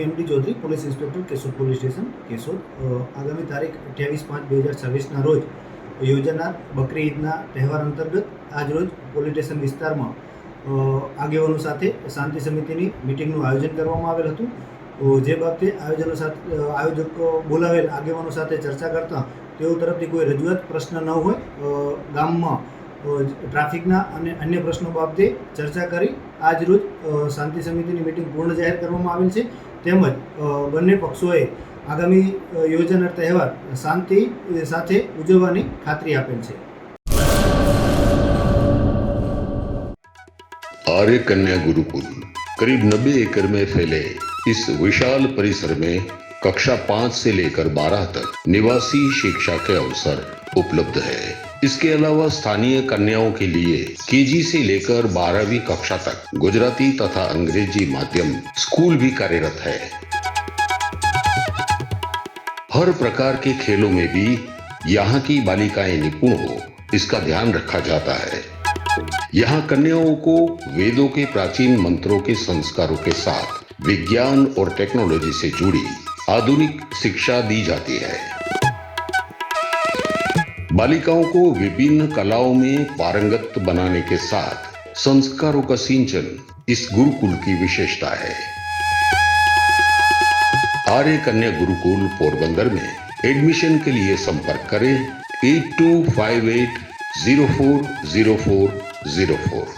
હું MD Chaudhary, police inspector, Keshod police station, Keshod. આગામી તારીખ 28/5/2026ના રોજ યોજાનાર બકરી ઈદના તહેવાર અંતર્ગત આજરોજ પોલીસ સ્ટેશન વિસ્તારમાં આગેવાનો સાથે શાંતિ સમિતિની મિટિંગનું આયોજન કરવામાં આવેલ હતું. જે બાબતે આયોજકો બોલાવેલ આગેવાનો સાથે ચર્ચા કરતા તેઓ તરફથી કોઈ રજૂઆત પ્રશ્ન ન હોય, ગામમાં ટ્રાફિકના અને અન્ય પ્રશ્નો બાબતે ચર્ચા કરી આજરોજ શાંતિ સમિતિની મિટિંગ પૂર્ણ જાહેર કરવામાં આવેલ છે. તેમજ બંને પક્ષોએ આગામી યોજાનાર તહેવાર શાંતિ સાથે ઉજવવાની ખાતરી આપેલ છે. आर्य कन्या गुरुकुल करीब 90 एकड़ में फैले इस विशाल परिसर में कक्षा 5 से लेकर 12 तक निवासी शिक्षा के अवसर उपलब्ध है. इसके अलावा स्थानीय कन्याओं के लिए केजी से लेकर 12वीं कक्षा तक गुजराती तथा अंग्रेजी माध्यम स्कूल भी कार्यरत है. हर प्रकार के खेलों में भी यहाँ की बालिकाएं निपुण हो, इसका ध्यान रखा जाता है. यहाँ कन्याओं को वेदों के प्राचीन मंत्रों के संस्कारों के साथ विज्ञान और टेक्नोलॉजी से जुड़ी आधुनिक शिक्षा दी जाती है. बालिकाओं को विभिन्न कलाओं में पारंगत बनाने के साथ संस्कारों का सिंचन इस गुरुकुल की विशेषता है. आर्य कन्या गुरुकुल पोरबंदर में एडमिशन के लिए संपर्क करें 8258040404.